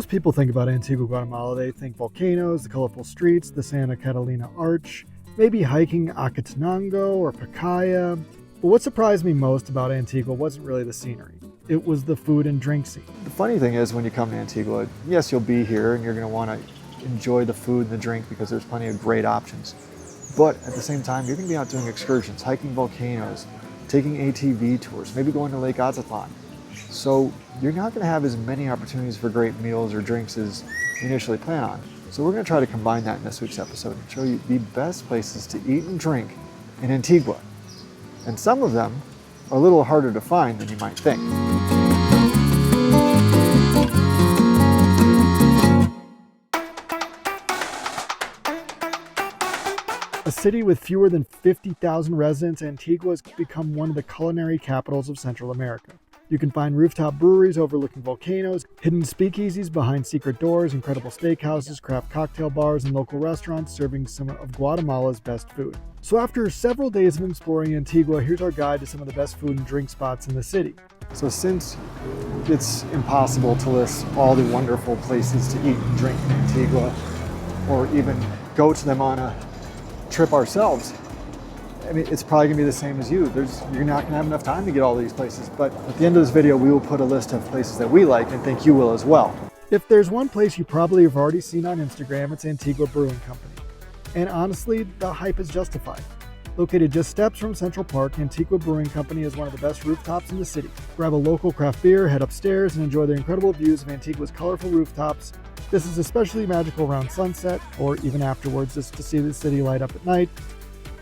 most people think about Antigua, Guatemala, they think volcanoes, the colorful streets, the Santa Catalina Arch, maybe hiking Acatenango or Pacaya. But what surprised me most about Antigua wasn't really the scenery. It was the food and drink scene. The funny thing is when you come to Antigua, yes, you'll be here and you're going to want to enjoy the food and the drink because there's plenty of great options. But at the same time, you're going to be out doing excursions, hiking volcanoes, taking ATV tours, maybe going to Lake Azatlan. So you're not going to have as many opportunities for great meals or drinks as you initially plan on. So we're going to try to combine that in this week's episode and show you the best places to eat and drink in Antigua. And some of them are a little harder to find than you might think. A city with fewer than 50,000 residents, Antigua has become one of the culinary capitals of Central America. You can find rooftop breweries overlooking volcanoes, hidden speakeasies behind secret doors, incredible steakhouses, craft cocktail bars, and local restaurants serving some of Guatemala's best food. So after several days of exploring Antigua, here's our guide to some of the best food and drink spots in the city. So since it's impossible to list all the wonderful places to eat and drink in Antigua, or even go to them on a trip ourselves, I mean, it's probably gonna be the same as you. You're not gonna have enough time to get all these places, but at the end of this video, we will put a list of places that we like and think you will as well. If there's one place you probably have already seen on Instagram, it's Antigua Brewing Company. And honestly, the hype is justified. Located just steps from Central Park, Antigua Brewing Company is one of the best rooftops in the city. Grab a local craft beer, head upstairs, and enjoy the incredible views of Antigua's colorful rooftops. This is especially magical around sunset, or even afterwards, just to see the city light up at night.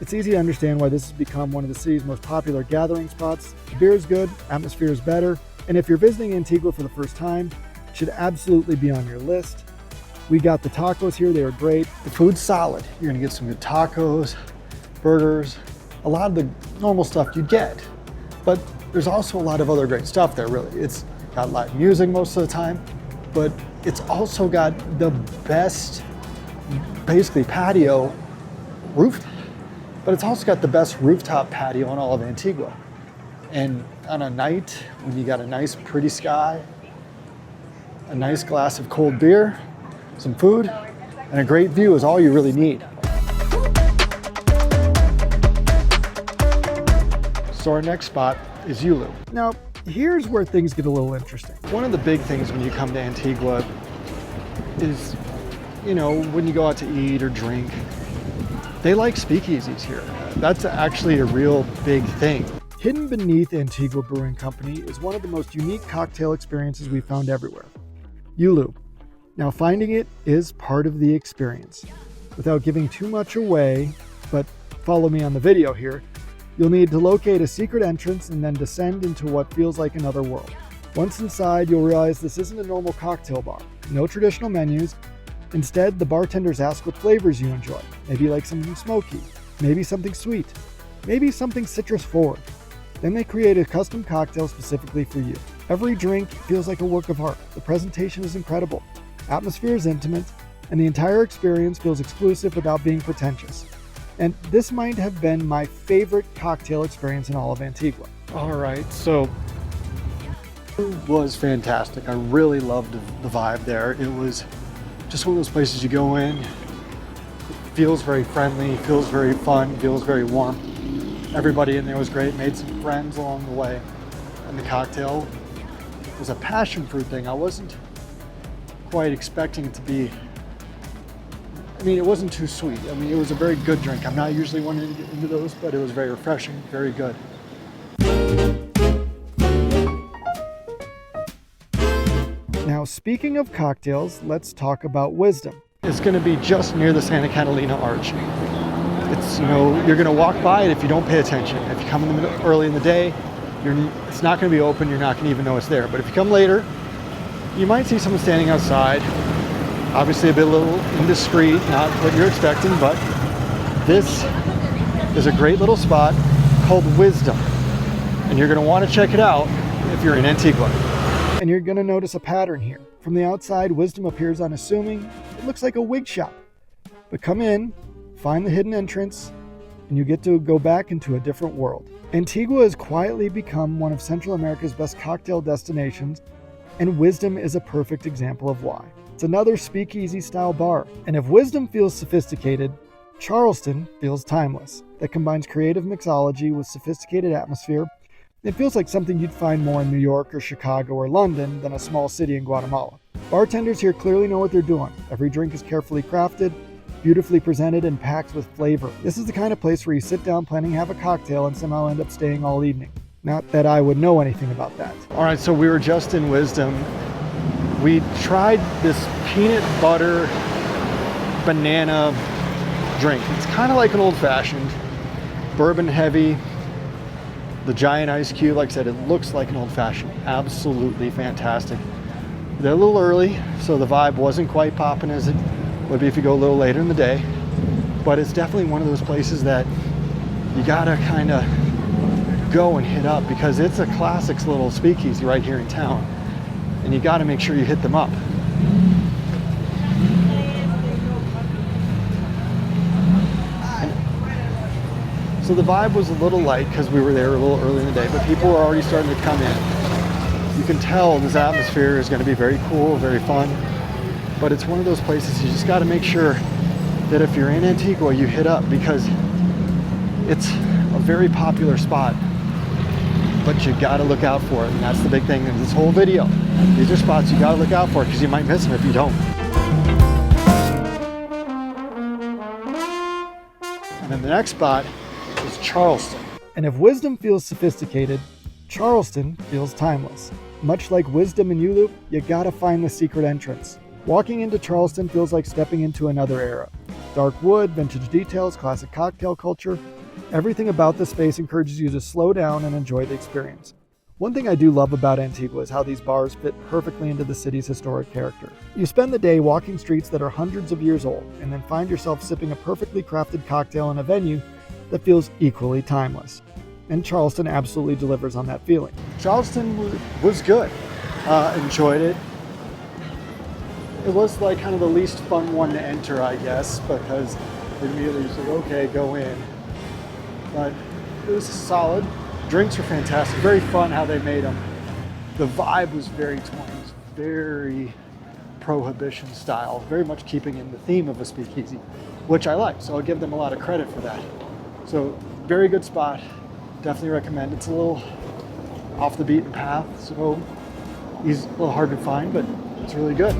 It's easy to understand why this has become one of the city's most popular gathering spots. The beer is good, atmosphere is better, and if you're visiting Antigua for the first time, it should absolutely be on your list. We got the tacos here, they are great. The food's solid. You're gonna get some good tacos, burgers, a lot of the normal stuff you get. But there's also a lot of other great stuff there, really. It's got live music most of the time, but it's also got the best, basically patio roof. But it's also got the best rooftop patio in all of Antigua. And on a night when you got a nice pretty sky, a nice glass of cold beer, some food, and a great view is all you really need. So our next spot is Yulu. Now, here's where things get a little interesting. One of the big things when you come to Antigua is, when you go out to eat or drink, they like speakeasies here. That's actually a real big thing. Hidden beneath Antigua Brewing Company is one of the most unique cocktail experiences we've found everywhere. Yulu. Now finding it is part of the experience. Without giving too much away, but follow me on the video here, you'll need to locate a secret entrance and then descend into what feels like another world. Once inside, you'll realize this isn't a normal cocktail bar. No traditional menus. Instead, the bartenders ask what flavors you enjoy. Maybe like something smoky, maybe something sweet, maybe something citrus forward. Then they create a custom cocktail specifically for you. Every drink feels like a work of art. The presentation is incredible. Atmosphere is intimate, and the entire experience feels exclusive without being pretentious. And this might have been my favorite cocktail experience in all of Antigua. All right, so it was fantastic. I really loved the vibe there. It was just one of those places you go in, it feels very friendly, feels very fun, feels very warm. Everybody in there was great, made some friends along the way. And the cocktail was a passion fruit thing. I wasn't quite expecting it to be, it wasn't too sweet. It was a very good drink. I'm not usually one to get into those, but it was very refreshing, very good. Now, speaking of cocktails, let's talk about Wisdom. It's going to be just near the Santa Catalina Arch. It's, you're going to walk by it if you don't pay attention. If you come early in the day, it's not going to be open. You're not going to even know it's there. But if you come later, you might see someone standing outside. Obviously a little indiscreet, not what you're expecting, but this is a great little spot called Wisdom. And you're going to want to check it out if you're in Antigua. And you're going to notice a pattern here. From the outside, Wisdom appears unassuming. It looks like a wig shop. But come in, find the hidden entrance, and you get to go back into a different world. Antigua has quietly become one of Central America's best cocktail destinations, And Wisdom is a perfect example of why. It's another speakeasy style bar. And if Wisdom feels sophisticated, Charleston feels timeless. That combines creative mixology with sophisticated atmosphere. It feels like something you'd find more in New York or Chicago or London than a small city in Guatemala. Bartenders here clearly know what they're doing. Every drink is carefully crafted, beautifully presented, and packed with flavor. This is the kind of place where you sit down planning to have a cocktail and somehow end up staying all evening. Not that I would know anything about that. All right, so we were just in Wisdom. We tried this peanut butter banana drink. It's kind of like an old-fashioned, bourbon heavy. The giant ice cube, like I said, it looks like an old-fashioned. Absolutely fantastic. They're a little early, so the vibe wasn't quite popping as it would be if you go a little later in the day. But it's definitely one of those places that you gotta kind of go and hit up, because it's a classics little speakeasy right here in town, and you gotta make sure you hit them up. So the vibe was a little light because we were there a little early in the day, but people were already starting to come in. You can tell this atmosphere is going to be very cool, very fun, but it's one of those places you just got to make sure that if you're in Antigua, you hit up, because it's a very popular spot, but you got to look out for it, and that's the big thing in this whole video. These are spots you got to look out for, because you might miss them if you don't. And then the next spot is Charleston. And if Wisdom feels sophisticated, Charleston feels timeless. Much like Wisdom and Ulu, you gotta find the secret entrance. Walking into Charleston feels like stepping into another era. Dark wood, vintage details, classic cocktail culture. Everything about the space encourages you to slow down and enjoy the experience. One thing I do love about Antigua is how these bars fit perfectly into the city's historic character. You spend the day walking streets that are hundreds of years old, and then find yourself sipping a perfectly crafted cocktail in a venue that feels equally timeless. And Charleston absolutely delivers on that feeling. Charleston was good. Enjoyed it. It was like kind of the least fun one to enter, I guess, because immediately you say, okay, go in. But it was solid. Drinks were fantastic. Very fun how they made them. The vibe was very 20s, very prohibition style, very much keeping in the theme of a speakeasy, which I like. So I'll give them a lot of credit for that. So very good spot. Definitely recommend. It's a little off the beaten path, so it's a little hard to find, but it's really good.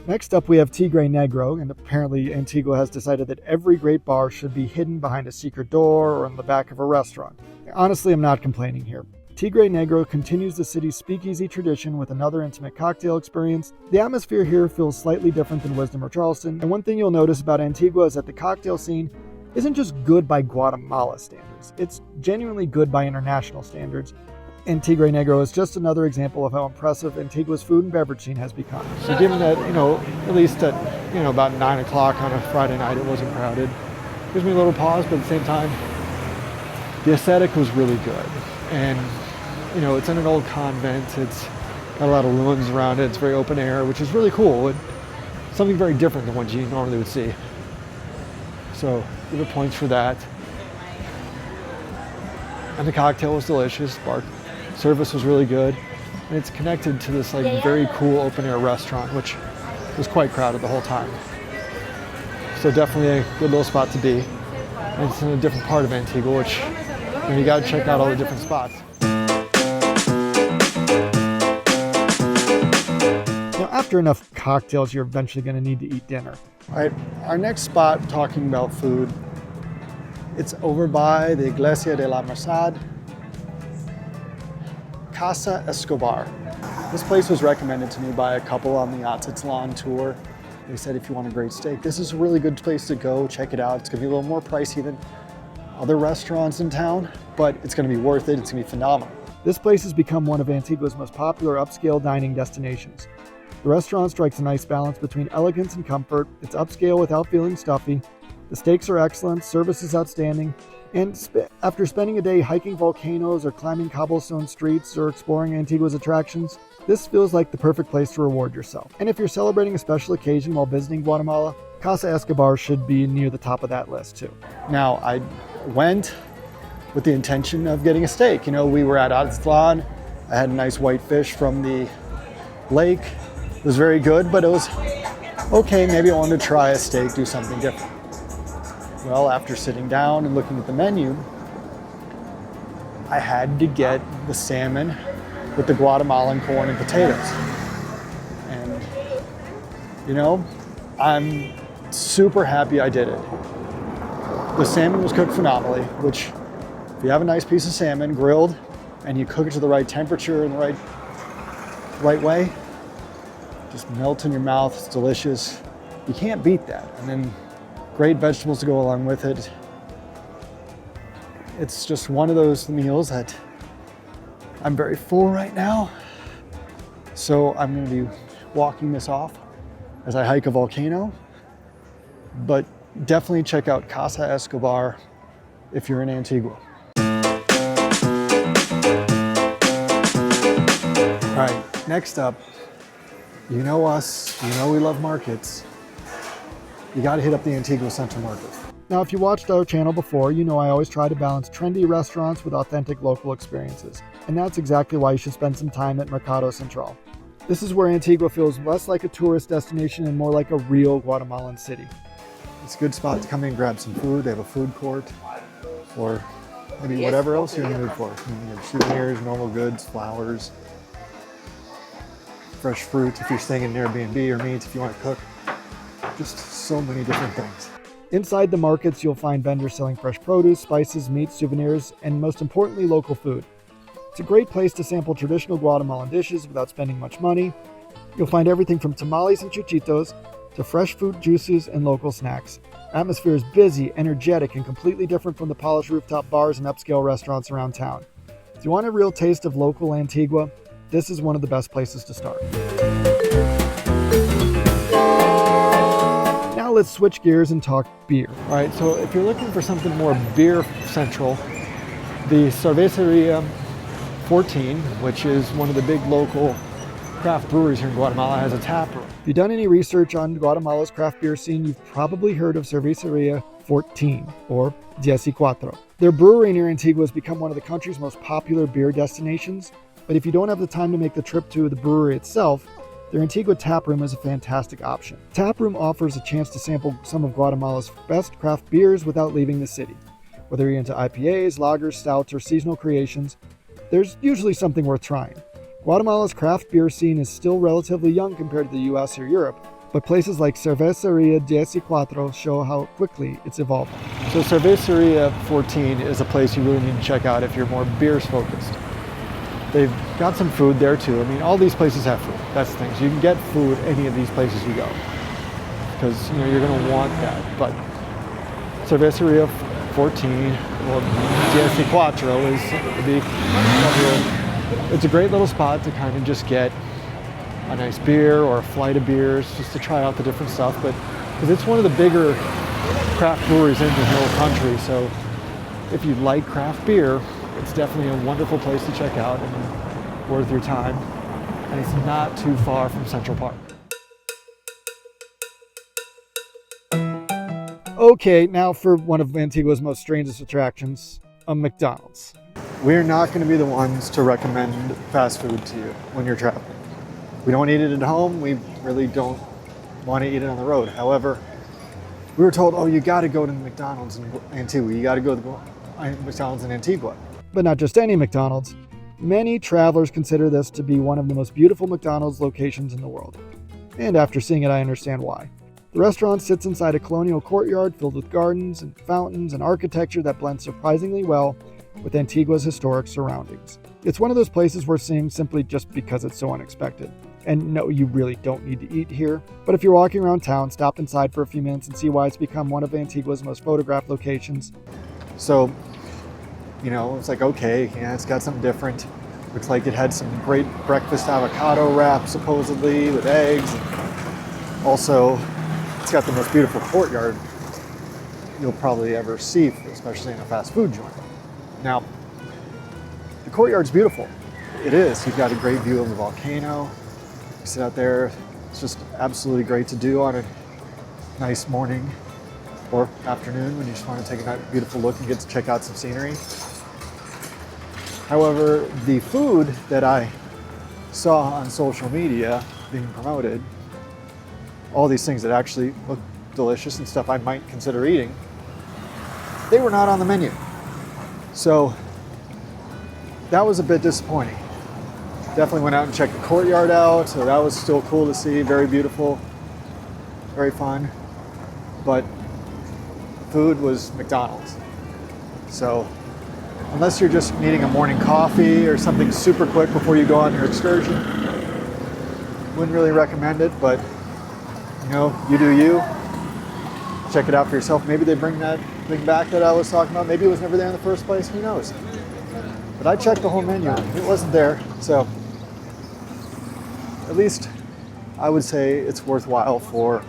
Next up, we have Tigre Negro, and apparently Antigua has decided that every great bar should be hidden behind a secret door or in the back of a restaurant. Honestly, I'm not complaining here. Tigre Negro continues the city's speakeasy tradition with another intimate cocktail experience. The atmosphere here feels slightly different than Wisdom or Charleston, and one thing you'll notice about Antigua is that the cocktail scene isn't just good by Guatemala standards, it's genuinely good by international standards. And Tigre Negro is just another example of how impressive Antigua's food and beverage scene has become. So given that, at least at, about 9 o'clock on a Friday night, it wasn't crowded, gives me a little pause, but at the same time, the aesthetic was really good. And, it's in an old convent, it's got a lot of ruins around it, it's very open air, which is really cool. It's something very different than what you normally would see. So, give it points for that. And the cocktail was delicious. Bar service was really good, and it's connected to this very cool open air restaurant, which was quite crowded the whole time. So definitely a good little spot to be. And it's in a different part of Antigua, which you got to check out all the different spots. Now, after enough cocktails, you're eventually going to need to eat dinner. All right, our next spot, talking about food, it's over by the Iglesia de la Merced, Casa Escobar. This place was recommended to me by a couple on the Atitlan tour. They said if you want a great steak, this is a really good place to go. Check it out. It's gonna be a little more pricey than other restaurants in town, but it's gonna be worth it. It's gonna be phenomenal. This place has become one of Antigua's most popular upscale dining destinations. The restaurant strikes a nice balance between elegance and comfort. It's upscale without feeling stuffy. The steaks are excellent, service is outstanding, and after spending a day hiking volcanoes or climbing cobblestone streets or exploring Antigua's attractions, this feels like the perfect place to reward yourself. And if you're celebrating a special occasion while visiting Guatemala, Casa Escobar should be near the top of that list too. Now, I went with the intention of getting a steak. You know, we were at Aztlan. I had a nice white fish from the lake. It was very good, but it was okay. Maybe I wanted to try a steak, do something different. Well, after sitting down and looking at the menu, I had to get the salmon with the Guatemalan corn and potatoes. And, you know, I'm super happy I did it. The salmon was cooked phenomenally, which if you have a nice piece of salmon grilled and you cook it to the right temperature and the right way, just melts in your mouth, it's delicious. You can't beat that. And then great vegetables to go along with it. It's just one of those meals that I'm very full right now. So I'm gonna be walking this off as I hike a volcano. But definitely check out Casa Escobar if you're in Antigua. All right, next up, you know us, you know we love markets. You gotta hit up the Antigua Central Market. Now, if you watched our channel before, you know I always try to balance trendy restaurants with authentic local experiences. And that's exactly why you should spend some time at Mercado Central. This is where Antigua feels less like a tourist destination and more like a real Guatemalan city. It's a good spot to come in and grab some food. They have a food court, or maybe whatever else you're in the mood for. You have souvenirs, normal goods, flowers, fresh fruit if you're staying in an Airbnb, or meat if you want to cook. Just so many different things. Inside the markets, you'll find vendors selling fresh produce, spices, meat, souvenirs, and most importantly, local food. It's a great place to sample traditional Guatemalan dishes without spending much money. You'll find everything from tamales and chuchitos to fresh fruit juices and local snacks. Atmosphere is busy, energetic, and completely different from the polished rooftop bars and upscale restaurants around town. If you want a real taste of local Antigua, this is one of the best places to start. Now let's switch gears and talk beer. All right, so if you're looking for something more beer central, the Cerveceria 14, which is one of the big local craft breweries here in Guatemala, has a tap room. If you've done any research on Guatemala's craft beer scene, you've probably heard of Cerveceria 14 or 14. Their brewery near Antigua has become one of the country's most popular beer destinations, but if you don't have the time to make the trip to the brewery itself, their Antigua taproom is a fantastic option. Taproom offers a chance to sample some of Guatemala's best craft beers without leaving the city. Whether you're into IPAs, lagers, stouts, or seasonal creations, there's usually something worth trying. Guatemala's craft beer scene is still relatively young compared to the US or Europe, but places like Cerveceria 14 show how quickly it's evolving. So Cerveceria 14 is a place you really need to check out if you're more beers focused. They've got some food there too. I mean, all these places have food. That's the thing. So you can get food any of these places you go, because you know you're going to want that. But Cerveceria 14 or 14 it's a great little spot to kind of just get a nice beer or a flight of beers, just to try out the different stuff. But because it's one of the bigger craft breweries in the whole country, so if you like craft beer, it's definitely a wonderful place to check out and worth your time. And it's not too far from Central Park. Okay, now for one of Antigua's most strangest attractions, a McDonald's. We're not going to be the ones to recommend fast food to you when you're traveling. We don't eat it at home. We really don't want to eat it on the road. However, we were told, oh, you got to go to the McDonald's in Antigua. You got to go to the McDonald's in Antigua. But not just any McDonald's. Many travelers consider this to be one of the most beautiful McDonald's locations in the world. And after seeing it, I understand why. The restaurant sits inside a colonial courtyard filled with gardens and fountains and architecture that blends surprisingly well with Antigua's historic surroundings. It's one of those places worth seeing simply just because it's so unexpected. And no, you really don't need to eat here. But if you're walking around town, stop inside for a few minutes and see why it's become one of Antigua's most photographed locations. So, you know, it's like, okay, yeah, it's got something different. Looks like it had some great breakfast avocado wrap, supposedly, with eggs. Also, it's got the most beautiful courtyard you'll probably ever see, especially in a fast food joint. Now, the courtyard's beautiful. It is. You've got a great view of the volcano. You sit out there. It's just absolutely great to do on a nice morning or afternoon when you just want to take a beautiful look and get to check out some scenery. However, the food that I saw on social media being promoted, all these things that actually look delicious and stuff I might consider eating, they were not on the menu. So that was a bit disappointing. Definitely went out and checked the courtyard out, so that was still cool to see, very beautiful, very fun. But food was McDonald's. So unless you're just needing a morning coffee or something super quick before you go on your excursion, wouldn't really recommend it, but you know, you do you. Check it out for yourself. Maybe they bring that thing back that I was talking about. Maybe it was never there in the first place, who knows? But I checked the whole menu, it wasn't there, so at least I would say it's worthwhile for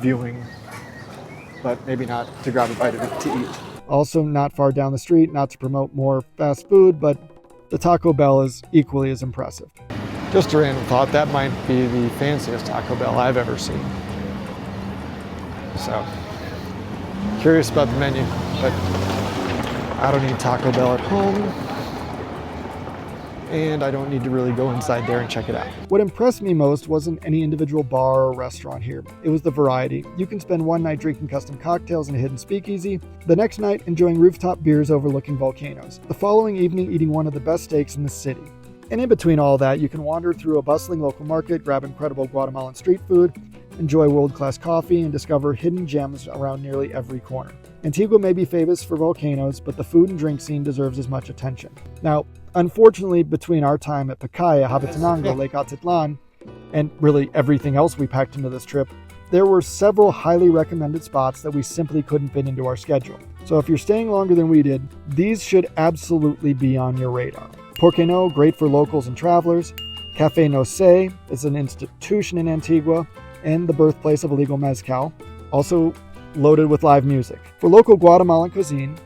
viewing, but maybe not to grab a bite of it to eat. Also, not far down the street, not to promote more fast food, but the Taco Bell is equally as impressive. Just a random thought, that might be the fanciest Taco Bell I've ever seen. So, curious about the menu, but I don't need Taco Bell at home, and I don't need to really go inside there and check it out. What impressed me most wasn't any individual bar or restaurant here. It was the variety. You can spend one night drinking custom cocktails in a hidden speakeasy, the next night enjoying rooftop beers overlooking volcanoes, the following evening eating one of the best steaks in the city. And in between all that, you can wander through a bustling local market, grab incredible Guatemalan street food, enjoy world-class coffee, and discover hidden gems around nearly every corner. Antigua may be famous for volcanoes, but the food and drink scene deserves as much attention. Now, unfortunately, between our time at Pacaya, Habatanango, Lake Atitlan, and really everything else we packed into this trip, there were several highly recommended spots that we simply couldn't fit into our schedule. So if you're staying longer than we did, these should absolutely be on your radar. Qué No, great for locals and travelers. Café No Sé is an institution in Antigua and the birthplace of illegal mezcal, also loaded with live music. For local Guatemalan cuisine,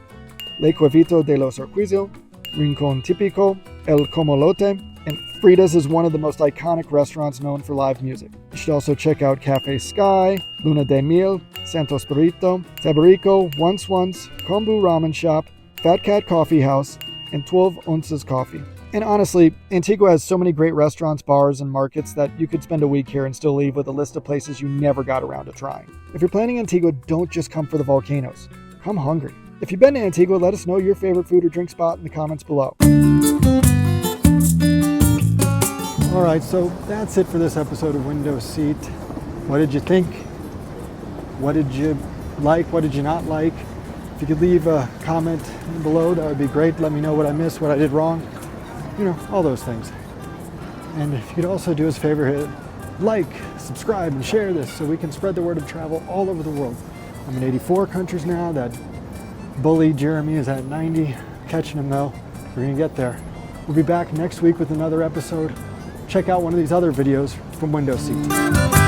Le Cuevita de los Urquizú, Rincón Típico, El Comalote, and Fridas is one of the most iconic restaurants known for live music. You should also check out Café Sky, Luna de Miel, Santo Spirito, Saberico, Once, Kombu Ramen Shop, Fat Cat Coffee House, and 12 Onzas Coffee. And honestly, Antigua has so many great restaurants, bars, and markets that you could spend a week here and still leave with a list of places you never got around to trying. If you're planning Antigua, don't just come for the volcanoes. Come hungry. If you've been to Antigua, let us know your favorite food or drink spot in the comments below. All right, so that's it for this episode of Window Seat. What did you think? What did you like? What did you not like? If you could leave a comment below, that would be great. Let me know what I missed, what I did wrong. You know, all those things. And if you could also do us a favor, hit like, subscribe, and share this so we can spread the word of travel all over the world. I'm in 84 countries now. That bully Jeremy is at 90. Catching him though. We're gonna get there. We'll be back next week with another episode. Check out one of these other videos from Window Seat.